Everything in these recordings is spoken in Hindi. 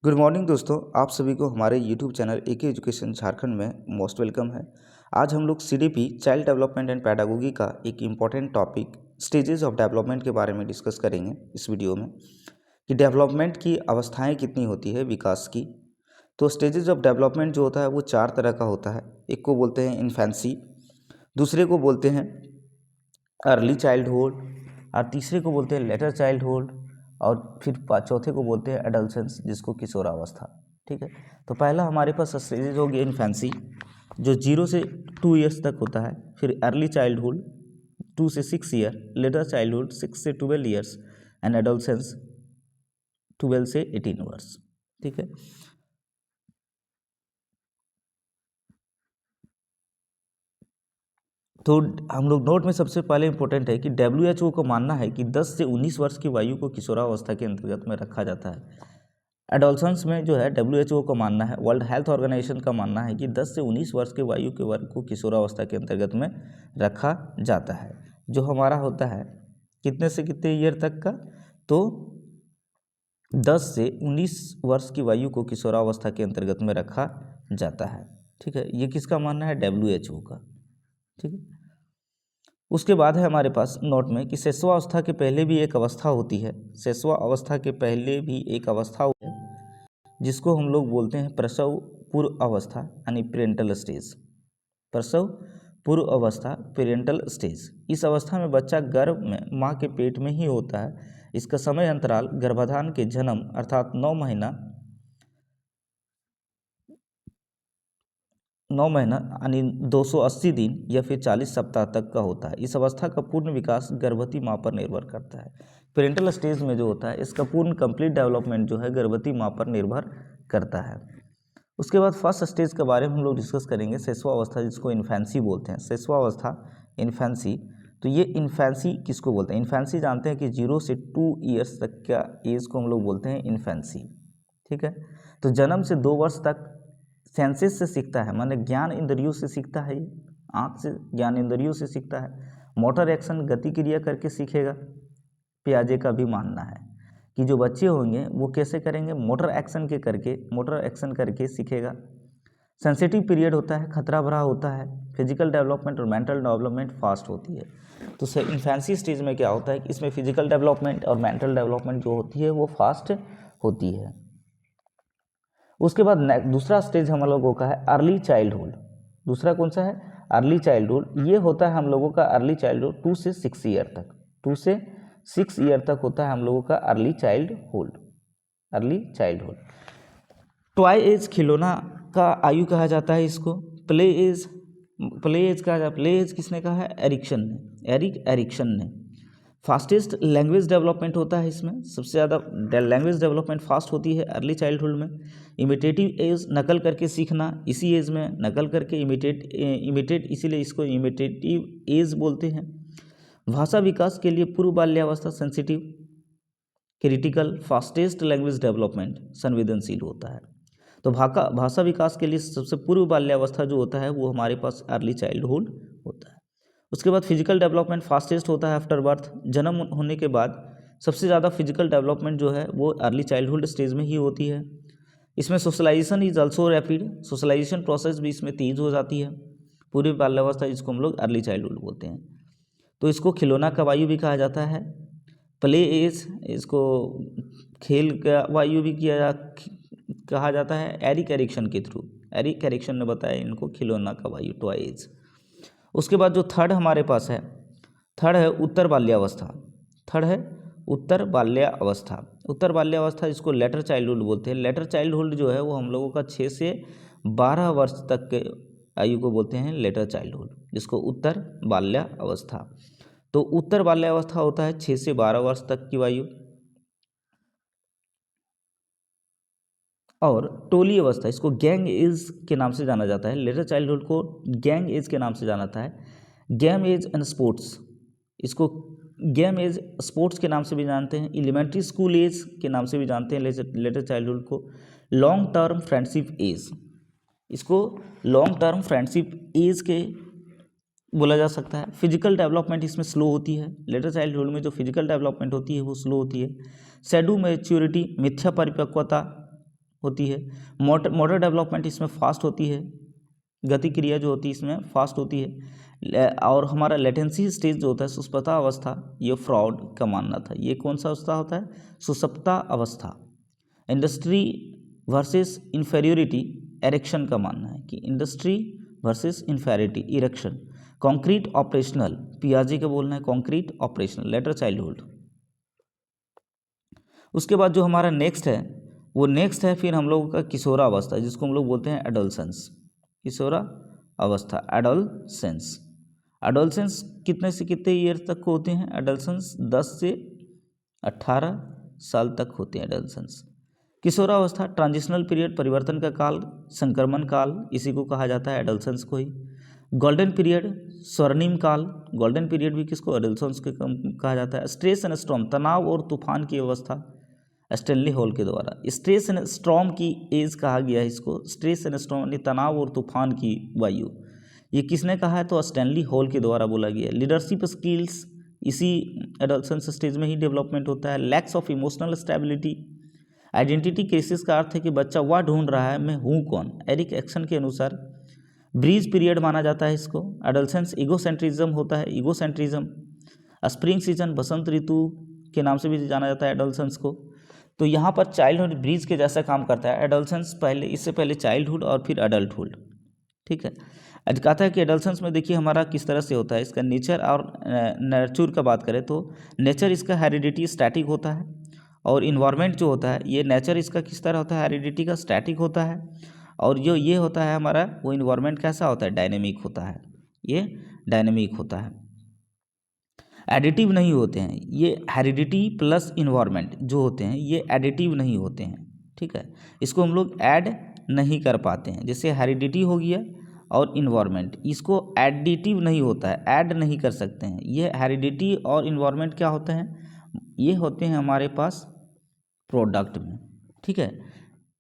गुड मॉर्निंग दोस्तों, आप सभी को हमारे YouTube channel A K education Jharkhand में मोस्ट वेलकम है। आज हम लोग CDP child development and pedagogy का एक important topic stages of development के बारे में डिस्कस करेंगे इस वीडियो में कि डेवलपमेंट की अवस्थाएं कितनी होती है विकास की। तो स्टेजेस ऑफ डेवलपमेंट जो होता है वो 4 तरह का होता है। एक को बोलते हैं इन्फेंसी, दूसरे को बोलते हैं अर्ली चाइल्डहुड और तीसरे को बोलते हैं लेटर चाइल्डहुड और फिर चौथे को बोलते हैं एडल्सेंस जिसको किशोरावस्था। ठीक है, तो पहला हमारे पास स्टेजेज हो गया इन्फेंसी जो 0 से 2 ईयर्स तक होता है, फिर अर्ली चाइल्डहुड 2 से 6 ईयर, लेटर चाइल्डहुड 6 से 12 ईयर्स एंड एडल्सेंस 12 से 18 ईयर्स। ठीक है, तो हम लोग नोट में सबसे पहले इंपॉर्टेंट है कि WHO को मानना है कि 10 से 19 वर्ष की वायु को किशोरावस्था के अंतर्गत में रखा जाता है। एडोलसेंस में जो है WHO को मानना है, वर्ल्ड हेल्थ ऑर्गेनाइजेशन का मानना है कि 10 से 19 वर्ष के वायु के वर्ग को किशोरावस्था के अंतर्गत में रखा जाता है, जो हमारा होता है कितने से कितने ईयर तक का, तो 10 से 19 वर्ष की वायु को किशोरावस्था के अंतर्गत में रखा जाता है। ठीक है, ये किसका मानना है? WHO का। ठीक है, उसके बाद है हमारे पास नोट में कि शैशवावस्था के पहले भी एक अवस्था होती है। शैशवावस्था के पहले भी एक अवस्था होती है जिसको हम लोग बोलते हैं प्रसव पूर्व अवस्था यानी पेरेंटल स्टेज। प्रसव पूर्व अवस्था पेरेंटल स्टेज, इस अवस्था में बच्चा गर्भ में माँ के पेट में ही होता है। इसका समय अंतराल गर्भाधान के जन्म अर्थात 9 महीना यानी 280 दिन या फिर 40 सप्ताह तक का होता है। इस अवस्था का पूर्ण विकास गर्भवती माँ पर निर्भर करता है। पेरेंटल स्टेज में जो होता है इसका पूर्ण कंप्लीट डेवलपमेंट जो है गर्भवती माँ पर निर्भर करता है। उसके बाद फर्स्ट स्टेज के बारे में हम लोग डिस्कस करेंगे, शैशवावस्था जिसको इन्फेंसी बोलते हैं। शैशवावस्था इन्फेंसी, तो ये इन्फेंसी किसको बोलते हैं? इन्फेंसी जानते हैं कि 0 से 2 ईयर्स तक का एज को हम लोग बोलते हैं इन्फेंसी। ठीक है, तो जन्म से 2 वर्ष तक सेंसेस से सीखता है, माने ज्ञान इंद्रियों से सीखता है, आँख से ज्ञान इंद्रियों से सीखता है। मोटर एक्शन गति क्रिया करके सीखेगा। पियाजे का भी मानना है कि जो बच्चे होंगे वो कैसे करेंगे? मोटर एक्शन करके सीखेगा। सेंसिटिव पीरियड होता है, खतरा भरा होता है। फिजिकल डेवलपमेंट और मेंटल डेवलपमेंट फास्ट होती है। तो इन्फेंसी स्टेज में क्या होता है कि इसमें फिजिकल डेवलपमेंट और मेंटल डेवलपमेंट जो होती है वो फास्ट होती है। उसके बाद दूसरा स्टेज हम लोगों का है अर्ली चाइल्डहुड। दूसरा कौन सा है? Early childhood. ये होता है हम लोगों का अर्ली चाइल्डहुड 2 से 6 ईयर तक। 2 से 6 ईयर तक होता है हम लोगों का early childhood. Early childhood toy age, खिलौना का आयु कहा जाता है इसको। प्ले एज कहा जाता है। प्ले एज किसने कहा है? एरिक्सन ने। फास्टेस्ट लैंग्वेज डेवलपमेंट होता है इसमें, सबसे ज़्यादा लैंग्वेज डेवलपमेंट फास्ट होती है अर्ली चाइल्डहुड में। इमिटेटिव एज, नकल करके सीखना, इसी एज में नकल करके इमिटेट इसीलिए इसको इमिटेटिव एज बोलते हैं। भाषा विकास के लिए पूर्व बाल्यावस्था sensitive, critical, fastest language development संवेदनशील होता है। तो भाषा विकास के लिए सबसे पूर्व बाल्यावस्था जो होता है वो हमारे पास अर्ली चाइल्डहुड होता है। उसके बाद फिजिकल डेवलपमेंट फास्टेस्ट होता है आफ्टर बर्थ। जन्म होने के बाद सबसे ज़्यादा फिजिकल डेवलपमेंट जो है वो अर्ली चाइल्डहुड स्टेज में ही होती है। इसमें socialisation is also rapid, socialisation process भी इसमें तेज हो जाती है। पूर्व बाल्यावस्था जिसको हम लोग अर्ली चाइल्डहुड बोलते हैं। तो इसको खिलौना का वायु भी कहा जाता है। प्ले एज, इसको खेल का वायु भी कहा जाता है एरिक एरिक्सन के थ्रू। एरिक एरिक्सन ने बताया इनको खिलौना का वायु, टॉय एज। उसके बाद जो थर्ड हमारे पास है, थर्ड है उत्तर बाल्यावस्था। उत्तर बाल्यावस्था जिसको लेटर चाइल्डहुड बोलते हैं। लेटर चाइल्डहुड जो है वो हम लोगों का 6 से 12 वर्ष तक के आयु को बोलते हैं लेटर चाइल्डहुड, जिसको उत्तर बाल्यावस्था। तो उत्तर बाल्यावस्था होता है 6 से 12 वर्ष तक की वायु। और टोली अवस्था, इसको गैंग एज के नाम से जाना जाता है। लेटर चाइल्डहुड को गैंग एज के नाम से जाना जाता है। गेम एज एंड स्पोर्ट्स, इसको गेम एज स्पोर्ट्स के नाम से भी जानते हैं। एलिमेंट्री स्कूल एज के नाम से भी जानते हैं लेटर चाइल्डहुड को। लॉन्ग टर्म फ्रेंडशिप एज, इसको लॉन्ग टर्म फ्रेंडशिप एज के बोला जा सकता है। फिजिकल डेवलपमेंट इसमें स्लो होती है। लेटर चाइल्डहुड में जो फिजिकल डेवलपमेंट होती है वो स्लो होती है। शैडो मैच्योरिटी, मिथ्या परिपक्वता होती है। मोटर डेवलपमेंट इसमें फास्ट होती है, गति क्रिया जो होती है इसमें फास्ट होती है। और हमारा लेटेंसी स्टेज जो होता है सुषुप्ता अवस्था, ये फ्रॉड का मानना था। ये कौन सा अवस्था होता है? सुषुप्ता अवस्था। इंडस्ट्री वर्सेस इन्फेरियोरिटी एरेक्शन का मानना है कि industry versus inferiority Erikson. Concrete operational, पियाजे का बोलना है कॉन्क्रीट ऑपरेशनल, लेटर चाइल्डहुड। उसके बाद जो हमारा नेक्स्ट है वो नेक्स्ट है फिर हम लोगों का किशोरा अवस्था, जिसको हम लोग बोलते हैं एडोलसेंस। किशोरा अवस्था, एडोलसेंस। एडोलसेंस कितने से कितने ईयर तक होते हैं? एडोलसेंस 10 से 18 साल तक होते हैं एडोलसेंस। किशोरावस्था ट्रांजिशनल पीरियड, परिवर्तन का काल, संक्रमण काल, इसी को कहा जाता है एडोलसेंस को ही। गोल्डन पीरियड, स्वर्णिम काल, गोल्डन पीरियड भी किसको? एडोलसेंस को कहा जाता है। स्ट्रेस एंड स्टॉर्म, तनाव और तूफान की अवस्था, स्टैनली हॉल के द्वारा स्ट्रेस एंड स्टॉर्म की एज कहा गया है इसको। स्ट्रेस एंड स्टॉर्म यानी तनाव और तूफान की वायु, ये किसने कहा है? तो स्टैनली हॉल के द्वारा बोला गया है। लीडरशिप स्किल्स इसी एडोलसेंस स्टेज में ही डेवलपमेंट होता है। Lakhs of emotional stability, identity crisis का अर्थ है कि बच्चा वह ढूंढ रहा है मैं हूँ कौन, एरिक एक्शन के अनुसार। ब्रीज पीरियड माना जाता है इसको। एडोलसेंस ईगोसेंट्रिज्म होता है, ईगोसेंट्रिज्म। स्प्रिंग सीजन, बसंत ऋतु के नाम से भी जाना जाता है एडोलसेंस को। तो यहाँ पर चाइल्डहुड ब्रीज के जैसा काम करता है एडोलसेंस, पहले इससे पहले चाइल्डहुड और फिर अडल्टहुड। ठीक है, आज कहता है कि एडोलसेंस में देखिए हमारा किस तरह से होता है, इसका नेचर और नर्चर का बात करें तो नेचर इसका हेरिडिटी स्टैटिक होता है, और इन्वायरमेंट जो होता है ये नेचर इसका किस तरह होता है? हेरिडिटी का स्टैटिक होता है, और जो ये होता है हमारा वो इन्वायरमेंट कैसा होता है? डायनेमिक होता है, ये डायनेमिक होता है, एडिटिव नहीं होते हैं। ये हेरिडिटी प्लस इन्वायरमेंट जो होते हैं ये एडिटिव नहीं होते हैं। ठीक है, इसको हम लोग ऐड नहीं कर पाते हैं। जैसे हेरिडिटी हो गया और इन्वायरमेंट, इसको एडिटिव नहीं होता है, ऐड नहीं कर सकते हैं। ये हेरिडिटी और इन्वायरमेंट क्या होते हैं? ये होते हैं हमारे पास प्रोडक्ट में। ठीक है,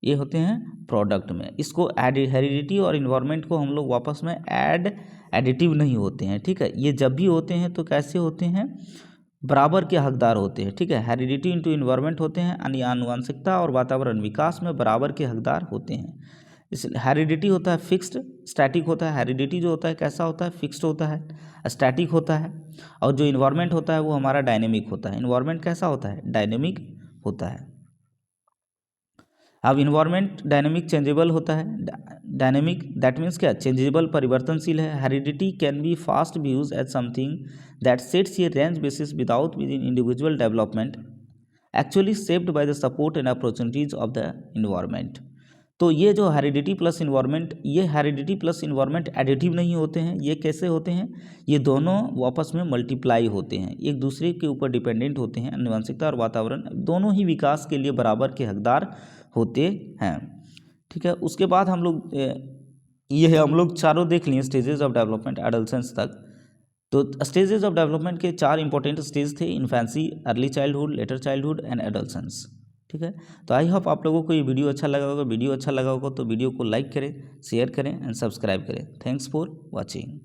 ये होते हैं प्रोडक्ट में। इसको हेरिडिटी और इन्वायरमेंट को हम लोग वापस में एडिटिव नहीं होते हैं। ठीक है, ये जब भी होते हैं तो कैसे होते हैं? बराबर के हकदार होते हैं। ठीक है, हेरिडिटी इंटू इन्वायरमेंट होते हैं, यानी आनुवंशिकता और वातावरण विकास में बराबर के हकदार होते हैं। इस हेरिडिटी होता है फिक्स्ड, स्टैटिक होता है। हेरिडिटी जो होता है कैसा होता है? फिक्स्ड होता है, स्टैटिक होता है। और जो इन्वायरमेंट होता है वो हमारा डायनेमिक होता है। इन्वायरमेंट कैसा होता है? डायनेमिक होता है। अब इन्वायरमेंट डायनेमिक चेंजेबल होता है। डायनेमिक दैट मीन्स क्या? चेंजेबल, परिवर्तनशील है। Heredity can be fast views as something that sets a range basis without with in individual development actually shaped by the support and opportunities of the environment. तो ये जो हेरिडिटी प्लस इन्वायरमेंट, ये हेरिडिटी प्लस इन्वायरमेंट एडिटिव नहीं होते हैं। ये कैसे होते हैं? ये दोनों आपस में मल्टीप्लाई होते हैं, एक दूसरे के ऊपर डिपेंडेंट होते हैं। आनुवंशिकता और वातावरण दोनों ही विकास के लिए बराबर के हकदार होते हैं। ठीक है, उसके बाद हम लोग ये हम लोग चारों देख लिए स्टेजेस ऑफ डेवलपमेंट एडोलसेंस तक। तो स्टेजेस ऑफ डेवलपमेंट के 4 इंपॉर्टेंट स्टेज थे: infancy, early childhood, letter childhood and adolescence. ठीक है, तो आई होप आप लोगों को ये वीडियो अच्छा लगा होगा। वीडियो अच्छा लगा होगा तो वीडियो को लाइक करें, शेयर करें एंड सब्सक्राइब करें। Thanks for watching.